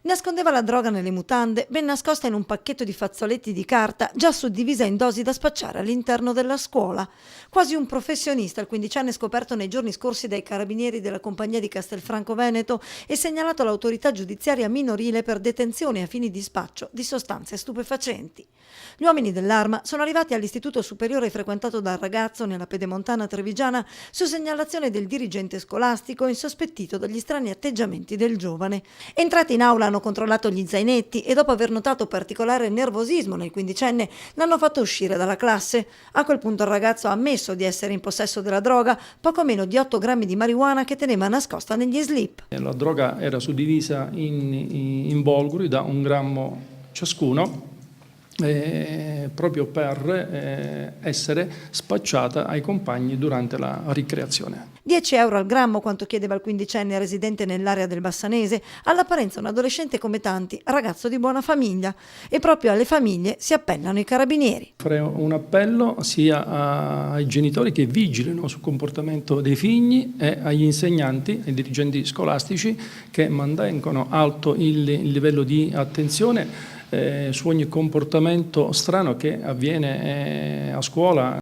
Nascondeva la droga nelle mutande, ben nascosta in un pacchetto di fazzoletti di carta, già suddivisa in dosi da spacciare all'interno della scuola. Quasi un professionista, il quindicenne scoperto nei giorni scorsi dai carabinieri della compagnia di Castelfranco Veneto e segnalato all'autorità giudiziaria minorile per detenzione a fini di spaccio di sostanze stupefacenti. Gli uomini dell'Arma sono arrivati all'istituto superiore frequentato dal ragazzo nella pedemontana trevigiana su segnalazione del dirigente scolastico insospettito dagli strani atteggiamenti del giovane. Entrati in aula hanno controllato gli zainetti e dopo aver notato particolare nervosismo nel quindicenne l'hanno fatto uscire dalla classe. A quel punto il ragazzo ha ammesso di essere in possesso della droga, poco meno di 8 grammi di marijuana che teneva nascosta negli slip. La droga era suddivisa in involucri da 1 grammo ciascuno, proprio per essere spacciata ai compagni durante la ricreazione. 10 euro al grammo, quanto chiedeva il quindicenne residente nell'area del Bassanese, all'apparenza un adolescente come tanti, ragazzo di buona famiglia. E proprio alle famiglie si appellano i carabinieri. Farei un appello sia ai genitori che vigilino sul comportamento dei figli e agli insegnanti e dirigenti scolastici che mantengono alto il livello di attenzione su ogni comportamento strano che avviene a scuola.